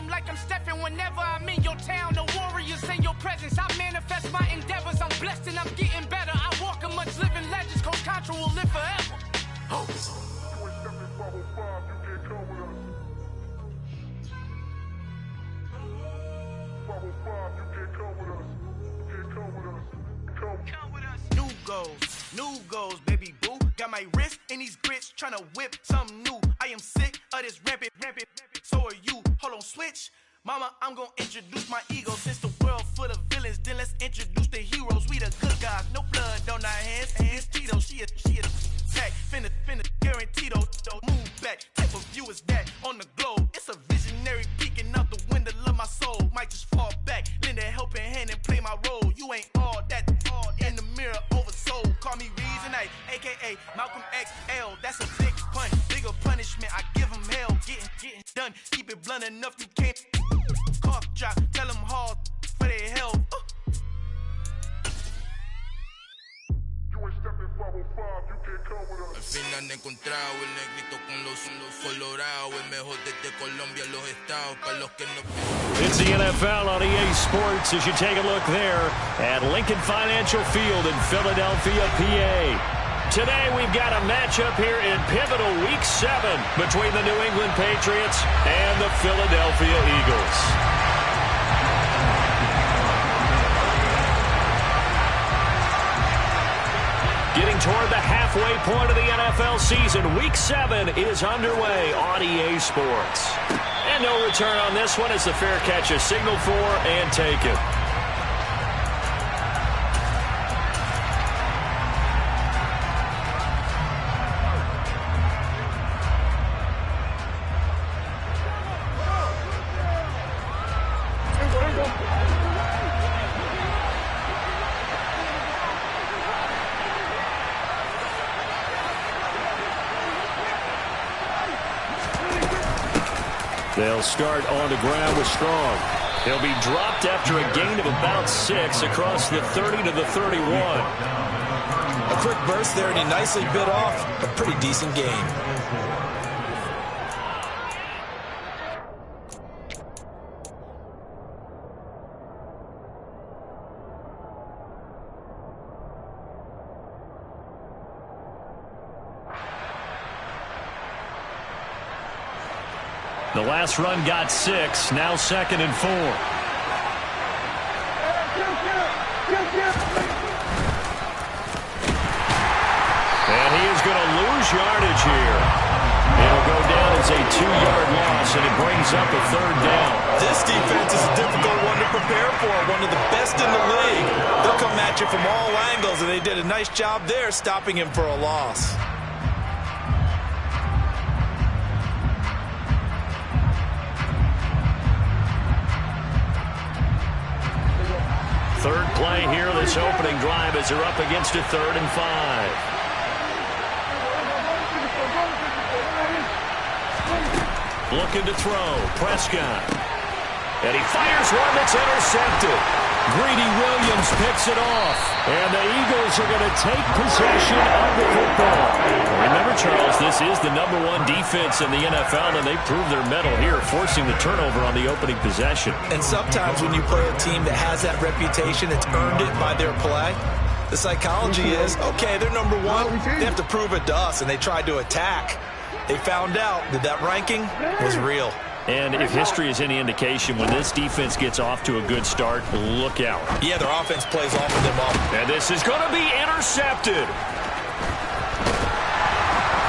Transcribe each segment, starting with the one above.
them like I'm Stephen. Whenever I'm in your town, the warriors in your presence. I manifest my endeavors. I'm blessed and I'm getting better. I walk amongst living legends. Coach Contra will live forever. Oh. New goals, baby boo. Got my wrist in these grits, tryna whip something new. I am sick of this rampant. So are you. Hold on, switch. Mama, I'm gonna introduce my ego. Since the world full of villains, then let's introduce the heroes. We the good guys, no blood on our hands. It's Tito, she a pack. Finna, guaranteed, move back. Type of view is that on the globe? It's a visionary peeking out the window of my soul. Might just fall back, lend a helping hand and play my role. You ain't all that in the mirror oversold. Call me Reason A, aka Malcolm XL. That's a big pun, bigger punishment. I give him hell, getting done. Keep it blunt enough, you can't cough drop. Tell them hard for their help. Al fin han encontrado el negrito con los colorados, el mejor desde Colombia, los estados, para los que no. It's the NFL on EA Sports as you take a look there at Lincoln Financial Field in Philadelphia, PA. Today we've got a matchup here in pivotal Week 7 between the New England Patriots and the Philadelphia Eagles. Getting toward the halfway point of the NFL season, Week 7 is underway on EA Sports. And no return on this one as the fair catch is signaled for and taken. They'll start on the ground with Strong. He'll be dropped after a gain of about 6 across the 30 to the 31. A quick burst there, and he nicely bit off a pretty decent gain. The last run got 6, now 2nd and 4. And he is going to lose yardage here. It'll go down as a 2-yard loss, and it brings up a 3rd down. This defense is a difficult one to prepare for, one of the best in the league. They'll come at you from all angles, and they did a nice job there stopping him for a loss. Third play here, this opening drive as they're up against a 3rd and 5. Looking to throw, Prescott. And he fires one that's intercepted. Greedy Williams picks it off. And the Eagles are going to take possession of the football. Remember, Charles, this is the #1 defense in the NFL, and they proved their mettle here, forcing the turnover on the opening possession. And sometimes when you play a team that has that reputation, it's earned it by their play. The psychology is, okay, they're #1. They have to prove it to us, and they tried to attack. They found out that that ranking was real. And if history is any indication, when this defense gets off to a good start, look out. Yeah, their offense plays off of them all. And this is going to be intercepted.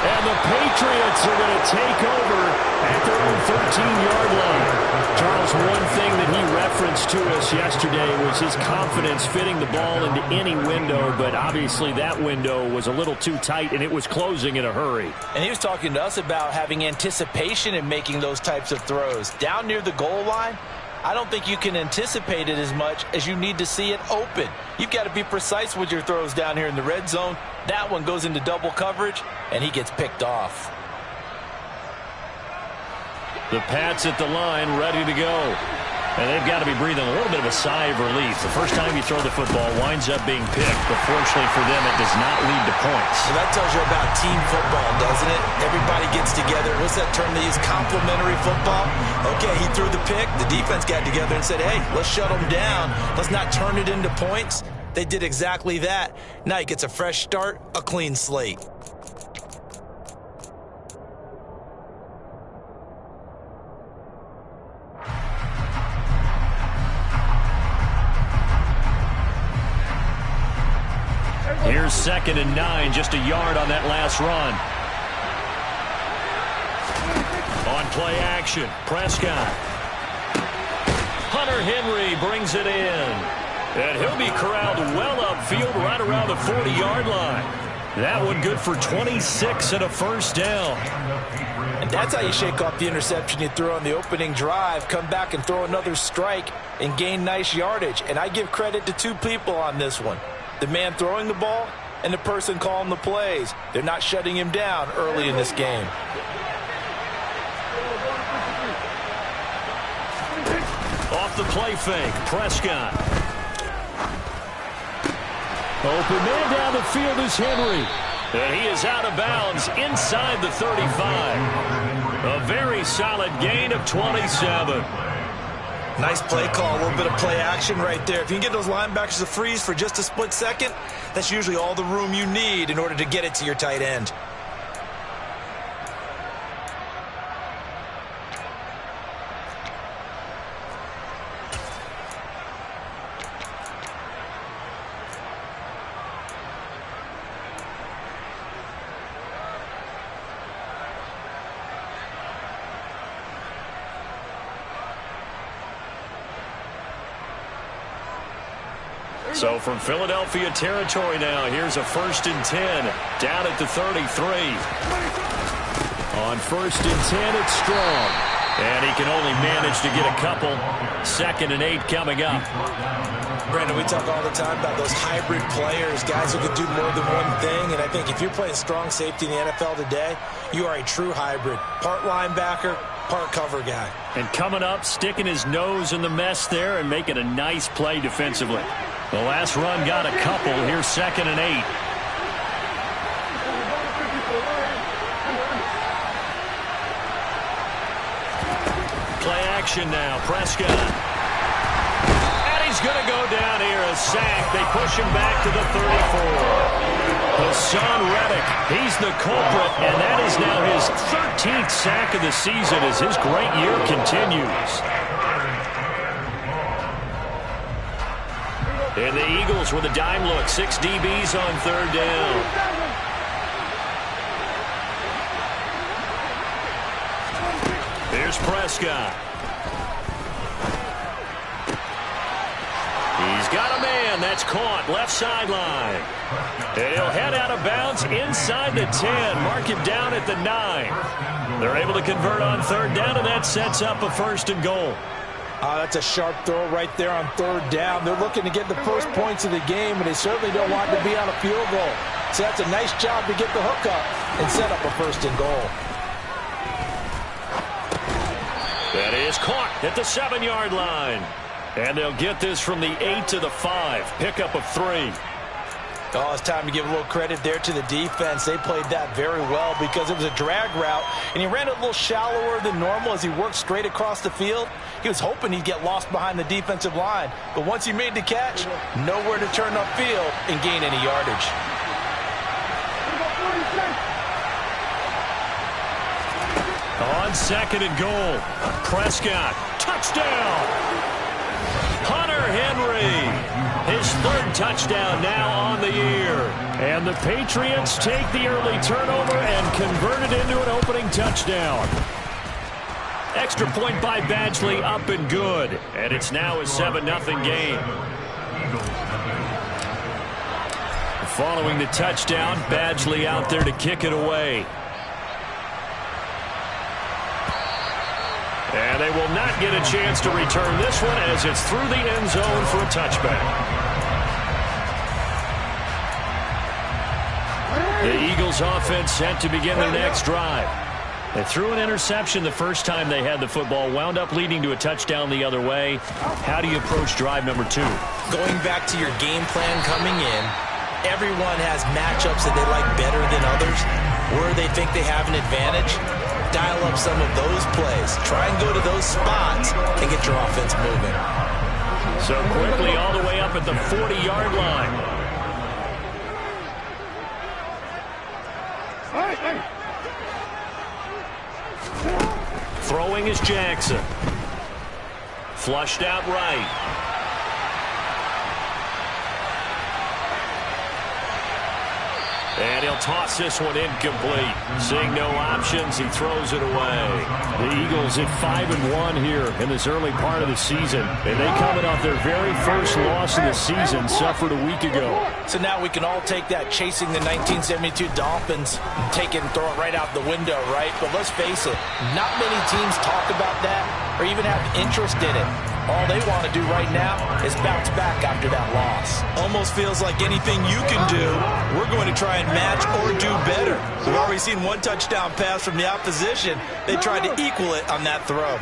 And the Patriots are going to take over at their own 13-yard line. Charles, one thing that he referenced to us yesterday was his confidence fitting the ball into any window, but obviously that window was a little too tight, and it was closing in a hurry. And he was talking to us about having anticipation in making those types of throws. Down near the goal line, I don't think you can anticipate it as much as you need to see it open. You've got to be precise with your throws down here in the red zone. That one goes into double coverage, and he gets picked off. The Pats at the line, ready to go. And they've got to be breathing a little bit of a sigh of relief. The first time you throw the football winds up being picked, but fortunately for them, it does not lead to points. So that tells you about team football, doesn't it? Everybody gets together. What's that term they use? Complementary football? Okay, he threw the pick. The defense got together and said, hey, let's shut him down. Let's not turn it into points. They did exactly that. Now he gets a fresh start, a clean slate. Here's 2nd and 9, just a yard on that last run. On play action, Prescott. Hunter Henry brings it in. And he'll be corralled well upfield right around the 40-yard line. That one good for 26 and a first down. And that's how you shake off the interception you threw on the opening drive, come back and throw another strike and gain nice yardage. And I give credit to two people on this one. The man throwing the ball and the person calling the plays. They're not shutting him down early in this game. Off the play fake, Prescott. Open man down the field is Henry. And he is out of bounds inside the 35. A very solid gain of 27. Nice play call, a little bit of play action right there. If you can get those linebackers to freeze for just a split second, that's usually all the room you need in order to get it to your tight end. So from Philadelphia territory now, here's a 1st and 10 down at the 33. On 1st and 10, it's Strong. And he can only manage to get a couple. 2nd and 8 coming up. Brandon, we talk all the time about those hybrid players, guys who can do more than one thing. And I think if you're playing strong safety in the NFL today, you are a true hybrid. Part linebacker, part cover guy. And coming up, sticking his nose in the mess there and making a nice play defensively. The last run got a couple. Here's 2nd and 8. Play action now. Prescott. And he's going to go down here. A sack. They push him back to the 34. Hassan Reddick. He's the culprit. And that is now his 13th sack of the season as his great year continues. And the Eagles with a dime look. 6 DBs on 3rd down. Here's Prescott. He's got a man. That's caught. Left sideline. And he'll head out of bounds inside the 10. Mark him down at the 9. They're able to convert on 3rd down, and that sets up a 1st and goal. That's a sharp throw right there on 3rd down. They're looking to get the first points of the game, and they certainly don't want to be on a field goal. So that's a nice job to get the hook up and set up a 1st and goal. That is caught at the 7-yard line. And they'll get this from the 8 to the 5. Pickup of 3. Oh, it's time to give a little credit there to the defense. They played that very well because it was a drag route, and he ran it a little shallower than normal as he worked straight across the field. He was hoping he'd get lost behind the defensive line, but once he made the catch, nowhere to turn upfield and gain any yardage. On 2nd and goal, Prescott, touchdown! Hunter Henry, his 3rd touchdown now on the year. And the Patriots take the early turnover and convert it into an opening touchdown. Extra point by Badgley, up and good. And it's now a 7-0 game. Following the touchdown, Badgley out there to kick it away. And they will not get a chance to return this one as it's through the end zone for a touchback. The Eagles offense set to begin their next drive. They threw an interception the first time they had the football, wound up leading to a touchdown the other way. How do you approach drive number 2? Going back to your game plan coming in, everyone has matchups that they like better than others, where they think they have an advantage. Dial up some of those plays. Try and go to those spots and get your offense moving. So quickly all the way up at the 40-yard line. Throwing is Jackson. Flushed out right. And he'll toss this one incomplete. Seeing no options, he throws it away. The Eagles at 5-1 here in this early part of the season. And they coming off their very first loss of the season, suffered a week ago. So now we can all take that chasing the 1972 Dolphins, take it and throw it right out the window, right? But let's face it, not many teams talk about that or even have interest in it. All they want to do right now is bounce back after that loss. Almost feels like anything you can do, we're going to try and match or do better. We've already seen one touchdown pass from the opposition. They tried to equal it on that throw.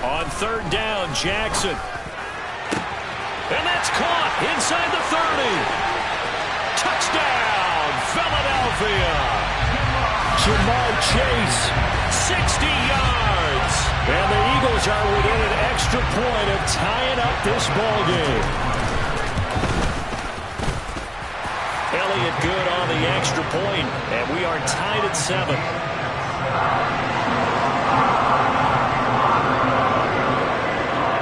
On third down, Jackson. And that's caught inside the 30. Touchdown, Philadelphia. Jamar Chase, 60 yards. And the Eagles are within an extra point of tying up this ball game. Elliott good on the extra point, and we are tied at 7.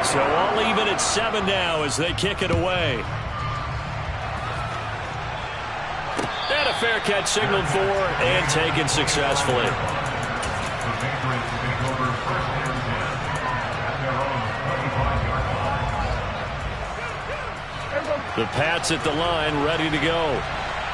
So all even at 7 now as they kick it away. And a fair catch signaled for and taken successfully. The Pats at the line, ready to go.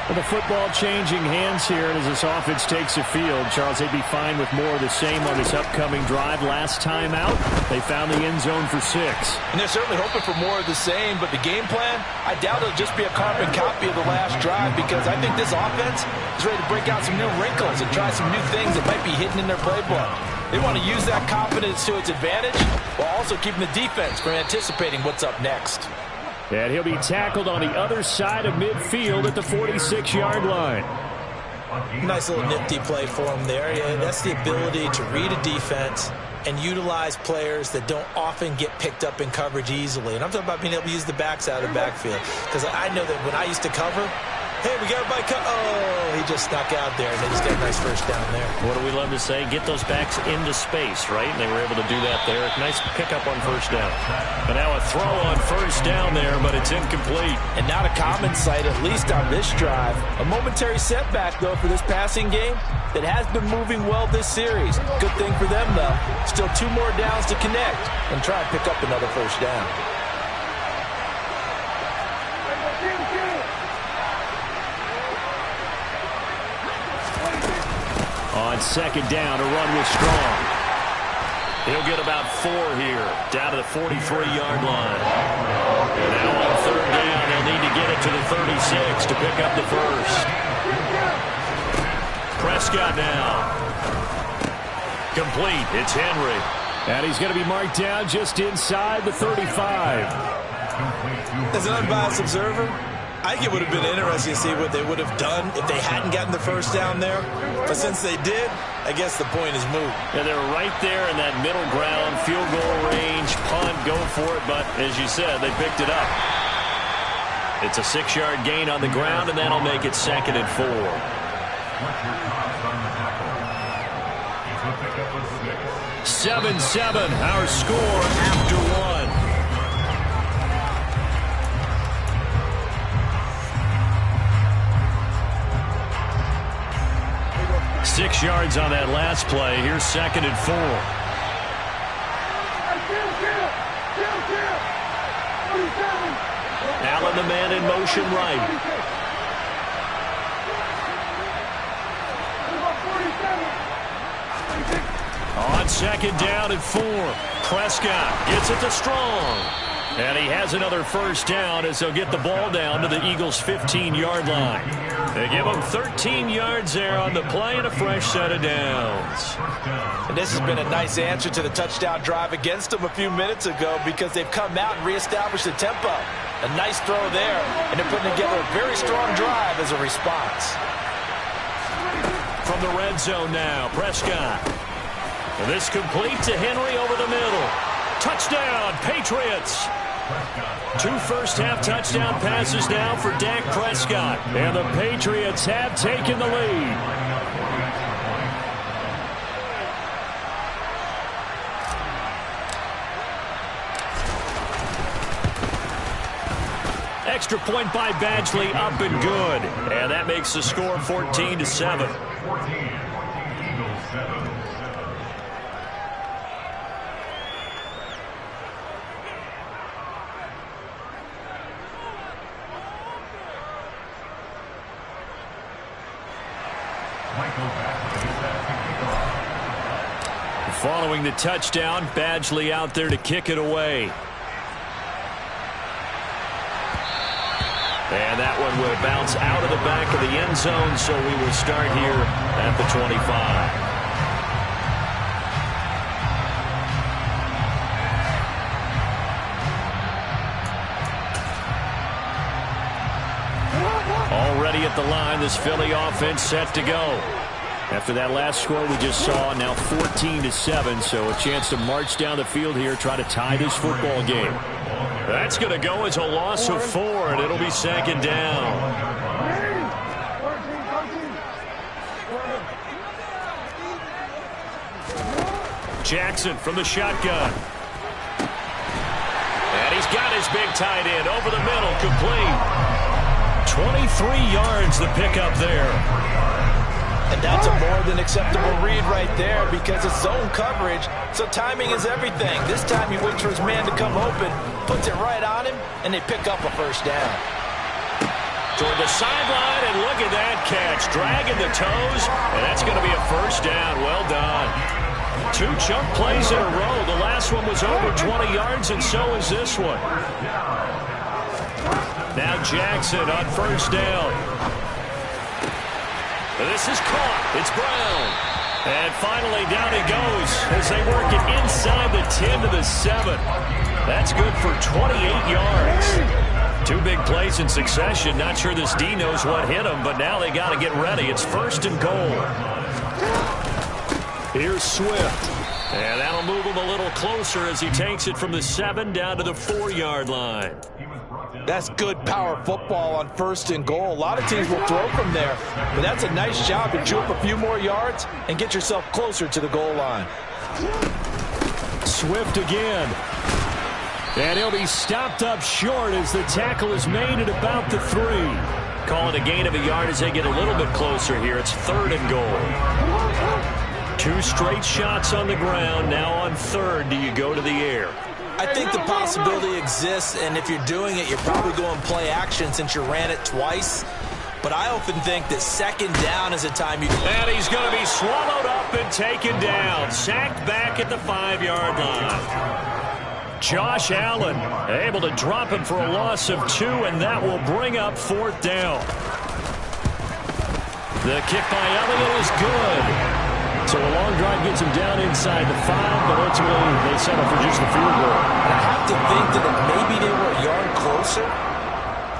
Well, the football changing hands here, and as this offense takes the field, Charles, they'd be fine with more of the same on this upcoming drive. Last time out, they found the end zone for 6. And they're certainly hoping for more of the same, but the game plan, I doubt it'll just be a carbon copy of the last drive, because I think this offense is ready to break out some new wrinkles and try some new things that might be hidden in their playbook. They want to use that confidence to its advantage while also keeping the defense from anticipating what's up next. And he'll be tackled on the other side of midfield at the 46-yard line. Nice little nifty play for him there. Yeah, that's the ability to read a defense and utilize players that don't often get picked up in coverage easily. And I'm talking about being able to use the backs out of the backfield. Because I know that when I used to cover, hey, we got everybody oh, he just snuck out there, and they just got a nice first down there. What do we love to say? Get those backs into space, right? And they were able to do that there. Nice pickup on first down. But now a throw on first down there, but it's incomplete. And not a common sight, at least on this drive. A momentary setback, though, for this passing game that has been moving well this series. Good thing for them, though. Still 2 more downs to connect and try and pick up another first down. On second down, a run with Strong. He'll get about 4 here, down to the 43-yard line. And now on third down, they'll need to get it to the 36 to pick up the first. Prescott now. Complete. It's Henry. And he's going to be marked down just inside the 35. As an unbiased observer, I think it would have been interesting to see what they would have done if they hadn't gotten the first down there. But since they did, I guess the point is moot. And they're right there in that middle ground, field goal range, punt, go for it. But as you said, they picked it up. It's a 6-yard gain on the ground, and that'll make it 2nd and 4. 7-7, our score after 1. 6 yards on that last play. Here's 2nd and 4. Allen, the man in motion right. On 2nd down and 4. Prescott gets it to Strong. And he has another first down as they'll get the ball down to the Eagles' 15-yard line. They give him 13 yards there on the play and a fresh set of downs. And this has been a nice answer to the touchdown drive against them a few minutes ago because they've come out and reestablished the tempo. A nice throw there, and they're putting together a very strong drive as a response. From the red zone now, Prescott. And this complete to Henry over the middle. Touchdown, Patriots. 2 first-half touchdown passes now for Dak Prescott. And the Patriots have taken the lead. Extra point by Badgley, up and good. And that makes the score 14-7. Following the touchdown, Badgley out there to kick it away. And that one will bounce out of the back of the end zone, so we will start here at the 25. Already at the line, this Philly offense set to go. After that last score we just saw, now 14-7, so a chance to march down the field here, try to tie this football game. That's going to go as a loss of 4, and it'll be second down. Jackson from the shotgun. And he's got his big tight end over the middle, complete. 23 yards the pickup there. And that's a more than acceptable read right there because it's zone coverage, so timing is everything. This time he waits for his man to come open, puts it right on him, and they pick up a first down. Toward the sideline, and look at that catch. Dragging the toes, and that's going to be a first down. Well done. 2 chunk plays in a row. The last one was over 20 yards, and so is this one. Now Jackson on first down. This is caught. It's Brown. And finally down he goes as they work it inside the 10 to the 7. That's good for 28 yards. 2 big plays in succession. Not sure this D knows what hit him, but now they got to get ready. It's first and goal. Here's Swift. And that'll move him a little closer as he takes it from the 7 down to the 4-yard line. That's good power football on first and goal. A lot of teams will throw from there, but that's a nice job to chew up a few more yards and get yourself closer to the goal line. Swift again. And he'll be stopped up short as the tackle is made at about the 3. Call it a gain of a yard as they get a little bit closer here. It's 3rd and goal. 2 straight shots on the ground. Now on 3rd, do you go to the air? I think the possibility exists, and if you're doing it, you're probably going play action since you ran it twice. But I often think that 2nd down is a time you... And he's going to be swallowed up and taken down. Sacked back at the 5-yard line. Josh Allen able to drop him for a loss of 2, and that will bring up 4th down. The kick by Elliott is good. So a long drive gets him down inside the 5, but ultimately they settle for just the field goal. And I have to think that if maybe they were a yard closer,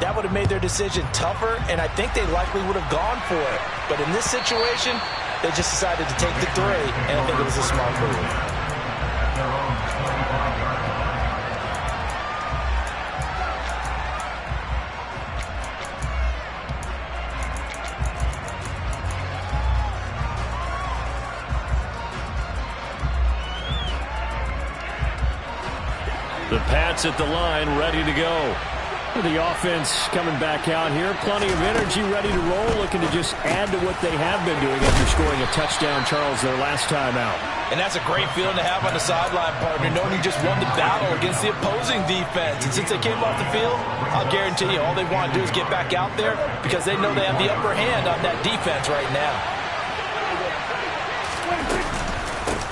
that would have made their decision tougher, and I think they likely would have gone for it. But in this situation, they just decided to take the 3, and I think it was a smart move. The Pats at the line, ready to go. The offense coming back out here. Plenty of energy, ready to roll, looking to just add to what they have been doing after scoring a touchdown, Charles, their last time out. And that's a great feeling to have on the sideline, partner, knowing you just won the battle against the opposing defense. And since they came off the field, I'll guarantee you all they want to do is get back out there because they know they have the upper hand on that defense right now.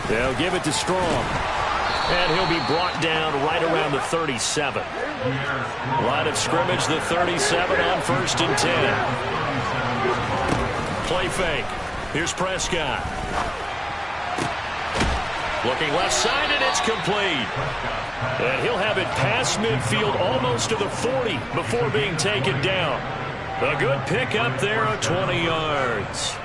They'll give it to Strong. And he'll be brought down right around the 37. Line of scrimmage, the 37 on 1st and 10. Play fake. Here's Prescott. Looking left side, and it's complete. And he'll have it past midfield almost to the 40 before being taken down. A good pick up there of 20 yards.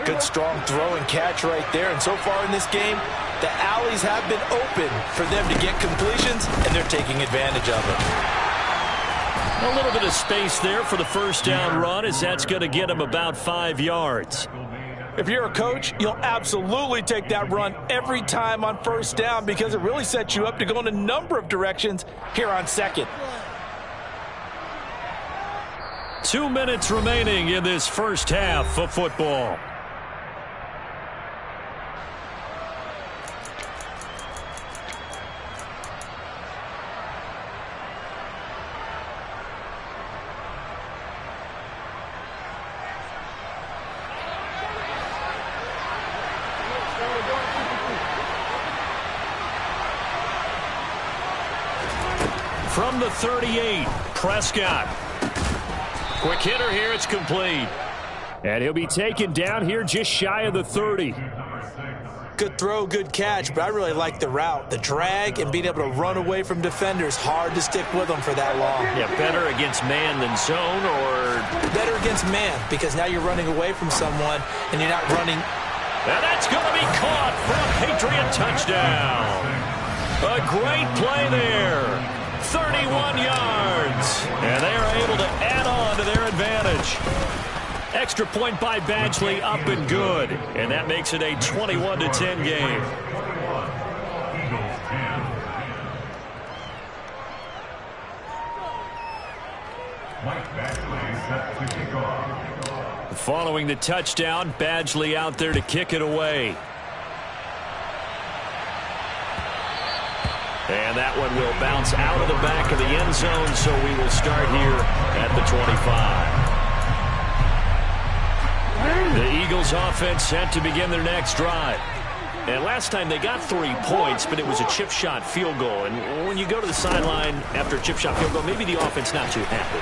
Good strong throw and catch right there. And so far in this game, the alleys have been open for them to get completions, and they're taking advantage of it. A little bit of space there for the first down run, as that's going to get him about 5 yards. If you're a coach, you'll absolutely take that run every time on first down because it really sets you up to go in a number of directions here on second. 2 minutes remaining in this first half of football. From the 38, Prescott. Quick hitter here, it's complete. And he'll be taken down here just shy of the 30. Good throw, good catch, but I really like the route. The drag and being able to run away from defenders, hard to stick with them for that long. Yeah, better against man than zone, or? Better against man, because now you're running away from someone and you're not running. And that's going to be caught for a Patriot touchdown. A great play there. 31 yards. And they are able to add on to their advantage. Extra point by Badgley, up and good. And that makes it a 21-10 game. Following the touchdown, Badgley out there to kick it away. And that one will bounce out of the back of the end zone, so we will start here at the 25. The Eagles offense set to begin their next drive. And last time they got 3 points, but it was a chip shot field goal. And when you go to the sideline after a chip shot field goal, maybe the offense not too happy.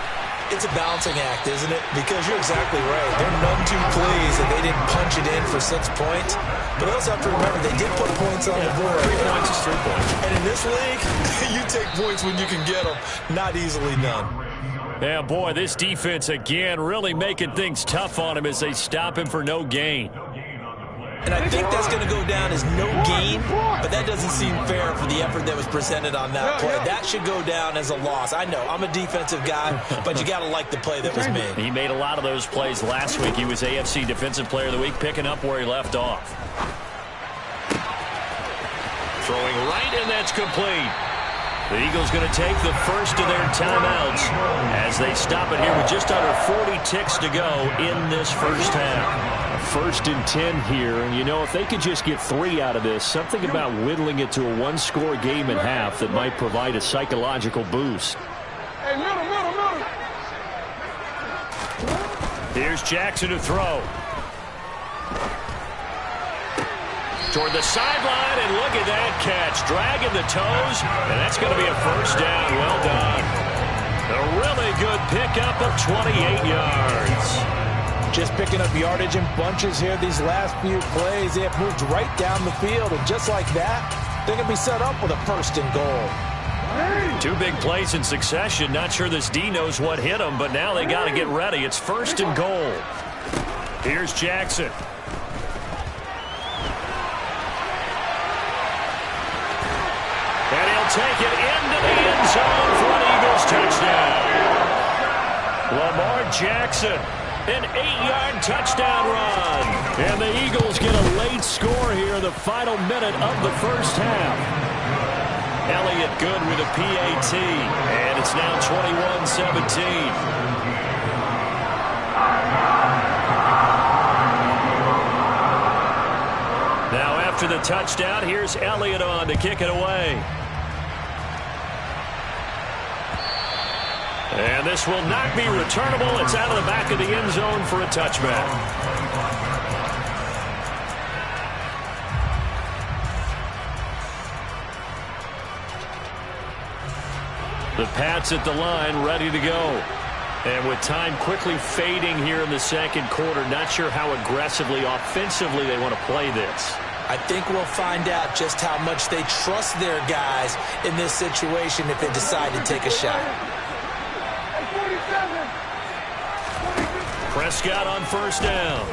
It's a balancing act, isn't it? Because you're exactly right. They're none too pleased that they didn't punch it in for 6 points. But also have to remember, they did put points on the board. 3 points is 3 points. And in this league, you take points when you can get them. Not easily done. Yeah, boy, this defense, again, really making things tough on him as they stop him for no gain. And I think that's going to go down as no gain, but that doesn't seem fair for the effort that was presented on that play. That should go down as a loss. I know, I'm a defensive guy, but you got to like the play that was made. He made a lot of those plays last week. He was AFC Defensive Player of the Week, picking up where he left off. Throwing right, and that's complete. The Eagles going to take the first of their timeouts as they stop it here with just under 40 ticks to go in this first half. 1st and 10 here, and you know, if they could just get 3 out of this, something about whittling it to a 1-score game at half that might provide a psychological boost. Hey, middle. Here's Jackson to throw. Toward the sideline, and look at that catch. Dragging the toes, and that's going to be a first down. Well done. A really good pickup of 28 yards. Just picking up yardage in bunches here these last few plays. They have moved right down the field, and just like that, they're going to be set up with a 1st and goal. 2 big plays in succession. Not sure this D knows what hit them, but now they got to get ready. It's 1st and goal. Here's Jackson. And he'll take it into the end zone for an Eagles touchdown. Lamar Jackson. An 8-yard touchdown run. And the Eagles get a late score here, the final minute of the first half. Elliott good with a PAT. And it's now 21-17. Now after the touchdown, here's Elliott on to kick it away. And this will not be returnable. It's out of the back of the end zone for a touchback. The Pats at the line, ready to go. And with time quickly fading here in the second quarter, not sure how aggressively, offensively they want to play this. I think we'll find out just how much they trust their guys in this situation if they decide to take a shot. Prescott on first down.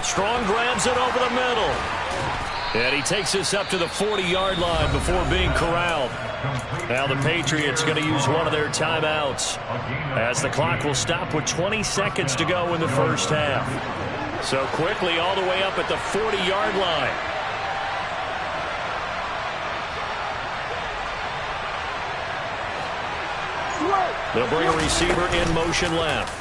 Strong grabs it over the middle. And he takes this up to the 40-yard line before being corralled. Now the Patriots going to use one of their timeouts as the clock will stop with 20 seconds to go in the first half. So quickly all the way up at the 40-yard line. They'll bring a receiver in motion left.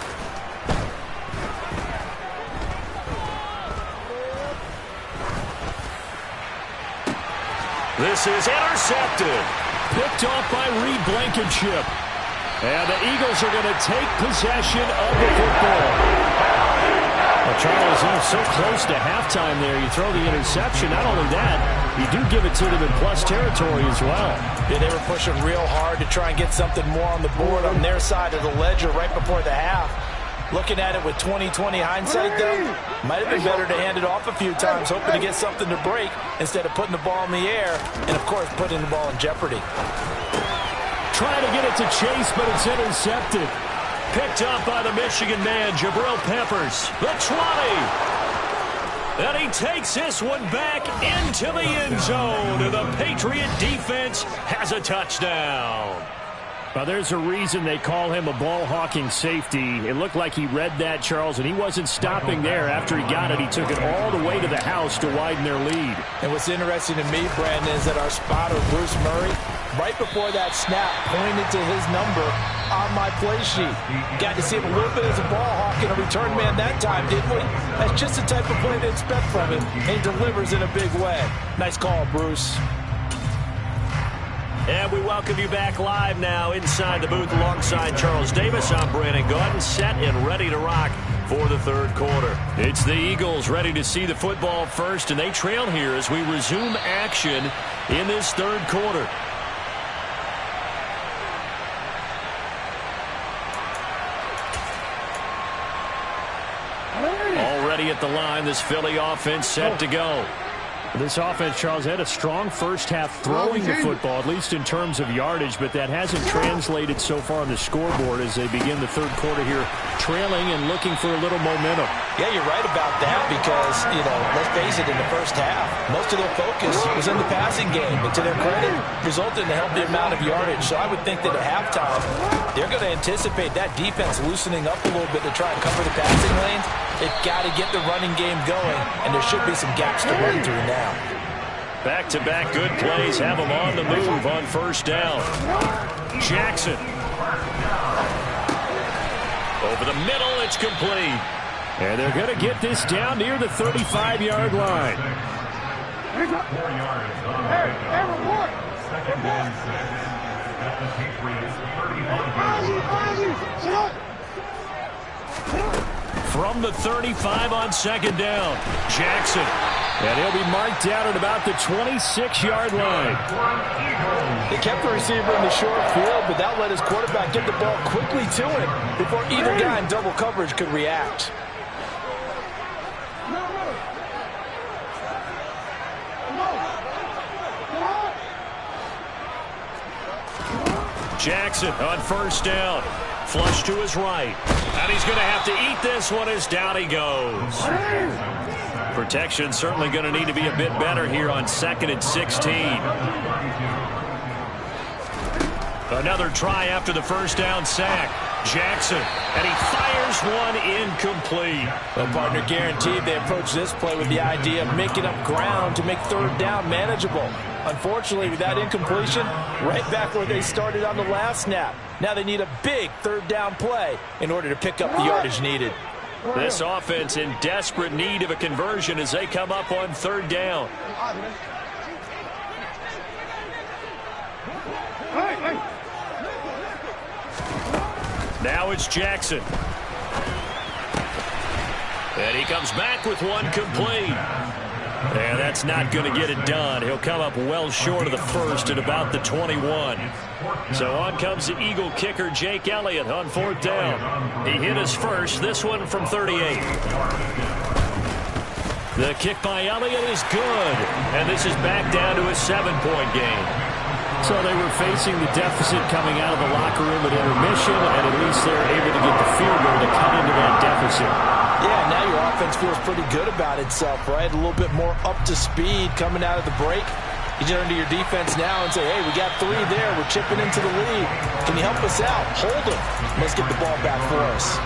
This is intercepted. Picked off by Reed Blankenship. And the Eagles are going to take possession of the football. Well, Charles, so close to halftime there. You throw the interception. Not only that, you do give it to them in plus territory as well. Yeah, they were pushing real hard to try and get something more on the board on their side of the ledger right before the half. Looking at it with 20/20 hindsight, though, might have been better to hand it off a few times, hoping to get something to break instead of putting the ball in the air and, of course, putting the ball in jeopardy. Trying to get it to Chase, but it's intercepted. Picked up by the Michigan man, Jabril Peppers. The 20. And he takes this one back into the end zone. And the Patriot defense has a touchdown. Well, there's a reason they call him a ball-hawking safety. It looked like he read that, Charles, and he wasn't stopping there. After he got it, he took it all the way to the house to widen their lead. And what's interesting to me, Brandon, is that our spotter, Bruce Murray, right before that snap, pointed to his number on my play sheet. Got to see him a little bit as a ball hawk and a return man that time, didn't we? That's just the type of play they expect from him, and he delivers in a big way. Nice call, Bruce. And we welcome you back live now inside the booth alongside Charles Davis. I'm Brandon Gaudin, set and ready to rock for the third quarter. It's the Eagles ready to see the football first, and they trail here as we resume action in this third quarter. Already at the line, this Philly offense set to go. This offense, Charles, had a strong first half throwing the football, at least in terms of yardage, but that hasn't translated so far on the scoreboard as they begin the third quarter here, trailing and looking for a little momentum. Yeah, you're right about that because, let's face it, in the first half, most of their focus was in the passing game, and to their credit, resulted in a healthy amount of yardage. So I would think that at halftime, they're going to anticipate that defense loosening up a little bit to try and cover the passing lanes. They've got to get the running game going, and there should be some gaps to run through now. Back-to-back good plays have them on the move on first down. Jackson. Over the middle, it's complete. And they're going to get this down near the 35-yard line. 4 yards. Second and 6. At the Patriots 35. From the 35 on second down, Jackson. And he'll be marked down at about the 26-yard line. They kept the receiver in the short field, but that let his quarterback get the ball quickly to him before either guy in double coverage could react. Jackson on first down. Flush to his right. And he's going to have to eat this one as down he goes. Protection certainly going to need to be a bit better here on 2nd and 16. Another try after the first down sack. Jackson, and he fires one incomplete. Well, partner, guaranteed they approach this play with the idea of making up ground to make third down manageable. Unfortunately, with that incompletion, right back where they started on the last snap. Now they need a big third down play in order to pick up the yardage needed. This offense in desperate need of a conversion as they come up on third down. Now it's Jackson. And he comes back with one complete. And that's not going to get it done. He'll come up well short of the first at about the 21. So on comes the Eagle kicker, Jake Elliott, on 4th down. He hit his first, this one from 38. The kick by Elliott is good. And this is back down to a 7-point game. So they were facing the deficit coming out of the locker room at intermission, and at least they're able to get the field goal to cut into that deficit. Yeah, now your offense feels pretty good about itself, right? A little bit more up to speed coming out of the break. You turn to your defense now and say, hey, we got 3 there. We're chipping into the lead. Can you help us out? Hold them. Let's get the ball back for us.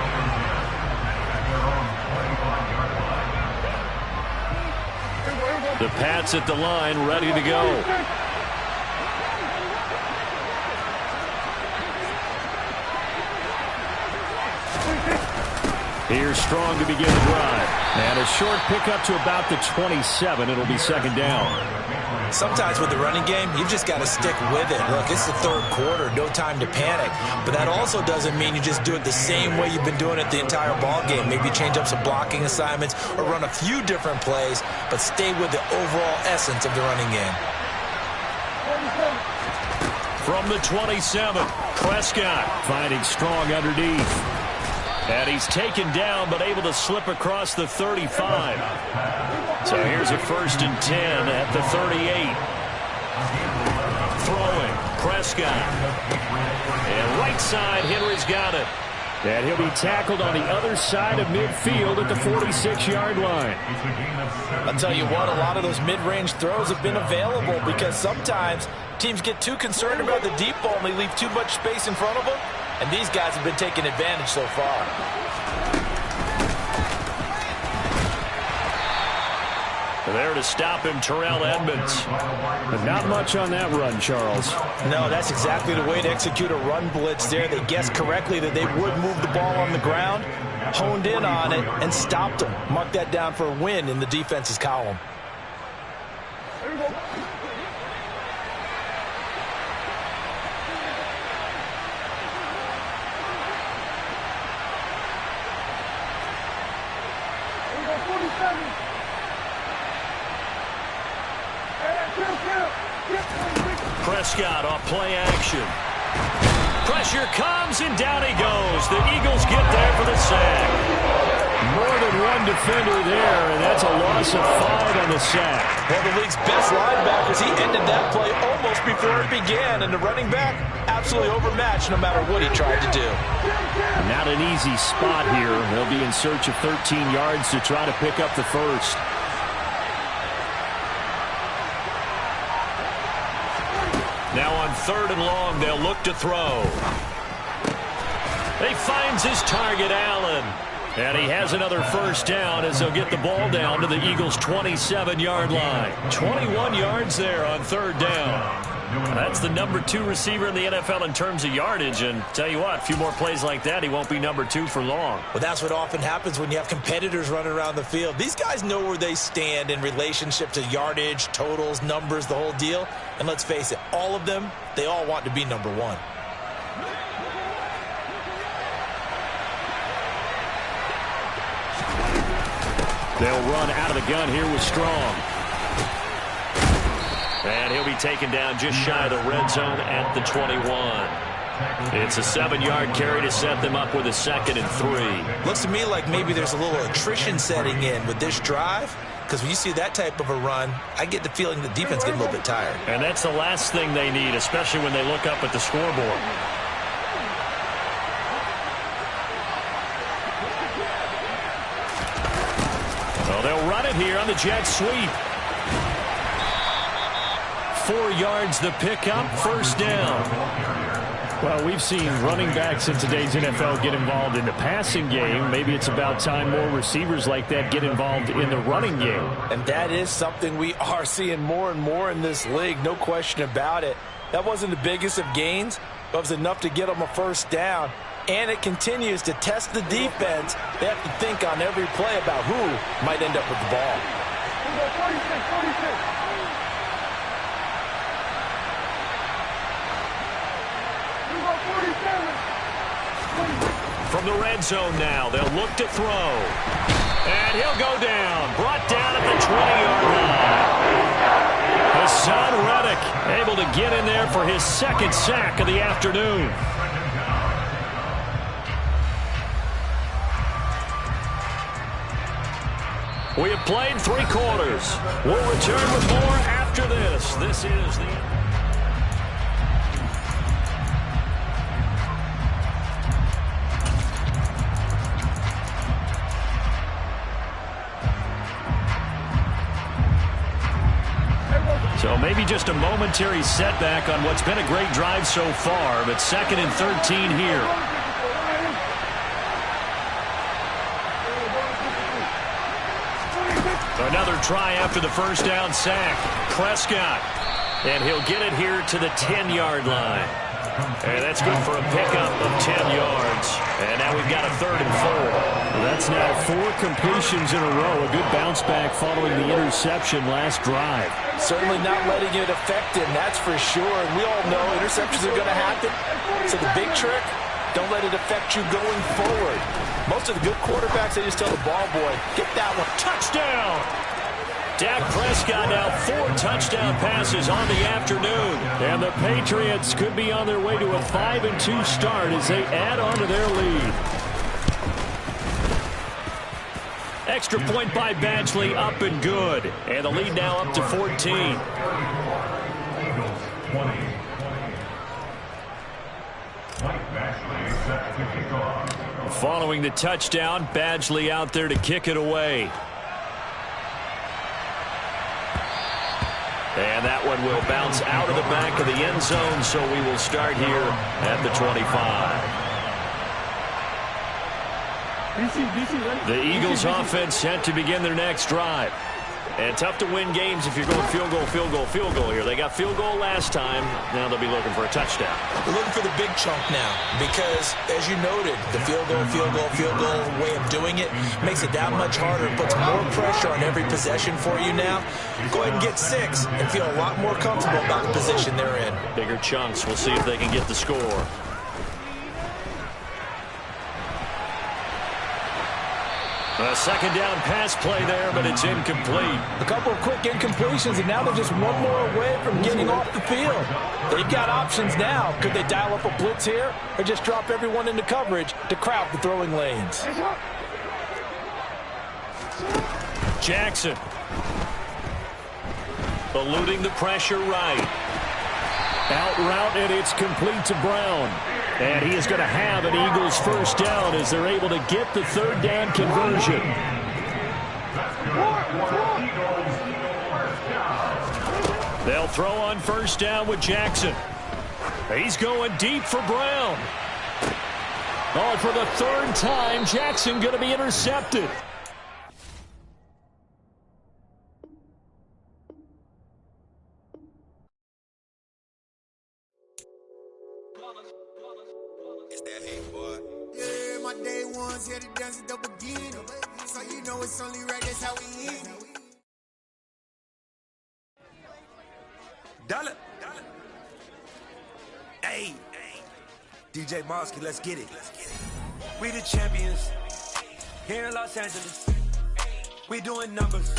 The Pats at the line, ready to go. Here's Strong to begin the drive. And a short pickup to about the 27. It'll be 2nd down. Sometimes with the running game, you just got to stick with it. Look, it's the 3rd quarter, no time to panic. But that also doesn't mean you just do it the same way you've been doing it the entire ball game. Maybe change up some blocking assignments or run a few different plays, but stay with the overall essence of the running game. From the 27, Prescott finding Strong underneath. And he's taken down, but able to slip across the 35. So here's a 1st and 10 at the 38. Throwing, Prescott. And right side, Henry's got it. And he'll be tackled on the other side of midfield at the 46-yard line. I'll tell you what, a lot of those mid-range throws have been available because sometimes teams get too concerned about the deep ball and they leave too much space in front of them. And these guys have been taking advantage so far. There to stop him, Terrell Edmunds. But not much on that run, Charles. No, that's exactly the way to execute a run blitz there. They guessed correctly that they would move the ball on the ground, honed in on it, and stopped them. Mark that down for a win in the defense's column. Prescott off play action. Pressure comes, and down he goes. The Eagles get there for the sack. More than one defender there, and that's a loss of 5 on the sack. One of the league's best linebackers, he ended that play almost before it began, and the running back absolutely overmatched no matter what he tried to do. Not an easy spot here. They'll be in search of 13 yards to try to pick up the first. Now on 3rd and long, they'll look to throw. He finds his target, Allen. And he has another 1st down as they'll get the ball down to the Eagles' 27-yard line. 21 yards there on 3rd down. That's the number 2 receiver in the NFL in terms of yardage. And tell you what, a few more plays like that, he won't be number 2 for long. Well, that's what often happens when you have competitors running around the field. These guys know where they stand in relationship to yardage, totals, numbers, the whole deal. And let's face it, all of them, they all want to be number 1. They'll run out of the gun here with Strong. And he'll be taken down just shy of the red zone at the 21. It's a 7-yard carry to set them up with a 2nd and 3. Looks to me like maybe there's a little attrition setting in with this drive. Because when you see that type of a run, I get the feeling the defense getting a little bit tired. And that's the last thing they need, especially when they look up at the scoreboard. Well, they'll run it here on the jet sweep. 4 yards the pickup, 1st down. Well, we've seen running backs in today's NFL get involved in the passing game. Maybe it's about time more receivers like that get involved in the running game. And that is something we are seeing more and more in this league, no question about it. That wasn't the biggest of gains, but it was enough to get them a 1st down. And it continues to test the defense. They have to think on every play about who might end up with the ball. 46. From the red zone now, they'll look to throw. And he'll go down. Brought down at the 20-yard line. Haason Reddick able to get in there for his second sack of the afternoon. We have played 3 quarters. We'll return with more after this. This is the... So maybe just a momentary setback on what's been a great drive so far, but 2nd and 13 here. Another try after the first down sack. Prescott. And he'll get it here to the 10-yard line. And that's good for a pickup of 10 yards. And now we've got a 3rd and 4. Well, that's now 4 completions in a row. A good bounce back following the interception last drive. Certainly not letting it affect him, that's for sure. And we all know interceptions are going to happen. So the big trick, don't let it affect you going forward. Most of the good quarterbacks, they just tell the ball boy, get that one. Touchdown! Dak Prescott now 4 touchdown passes on the afternoon. And the Patriots could be on their way to a 5-2 start as they add on to their lead. Extra point by Badgley, up and good. And the lead now up to 14. Following the touchdown, Badgley out there to kick it away. And that one will bounce out of the back of the end zone, so we will start here at the 25. The Eagles offense set to begin their next drive. And tough to win games if you're going field goal, field goal, field goal here. They got field goal last time. Now they'll be looking for a touchdown. They're looking for the big chunk now because, as you noted, the field goal way of doing it makes it that much harder. It puts more pressure on every possession for you now. Go ahead and get 6 and feel a lot more comfortable about the position they're in. Bigger chunks. We'll see if they can get the score. A second down pass play there, but it's incomplete. A couple of quick incompletions, and now they're just one more away from getting off the field. They've got options now. Could they dial up a blitz here or just drop everyone into coverage to crowd the throwing lanes? Jackson. Eluding the pressure right. Out route, and it's complete to Brown. And he is going to have an Eagles first down as they're able to get the 3rd down conversion. They'll throw on first down with Jackson. He's going deep for Brown. Oh, for the 3rd time, Jackson going to be intercepted. Yeah, my day ones here to dance at the beginning. So you know it's only right, that's how we end. Dollar. Hey, DJ Mosky, let's get it. We the champions here in Los Angeles. We doing numbers.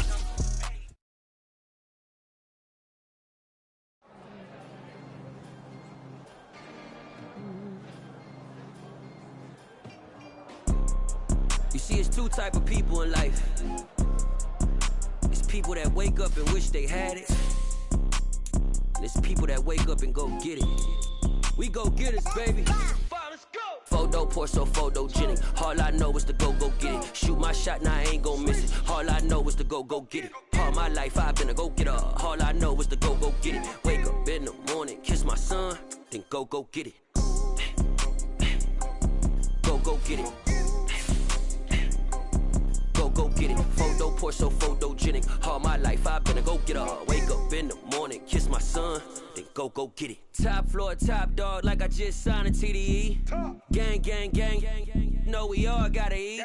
You see, it's 2 type of people in life. It's people that wake up and wish they had it. And it's people that wake up and go get it. We go get it, baby. Photo poor, so photogenic. All I know is to go get it. Shoot my shot, now I ain't gon' miss it. All I know is to go get it. All my life I've been a go-getter. All I know is to go get it. Wake up in the morning, kiss my son, then go get it. Go get it. Go get it. Photo poor, so photogenic. All my life I've been a go-getter. Wake up in the morning, kiss my son, then go get it. Top floor, top dog, like I just signed a TDE. Gang. Know we all gotta eat.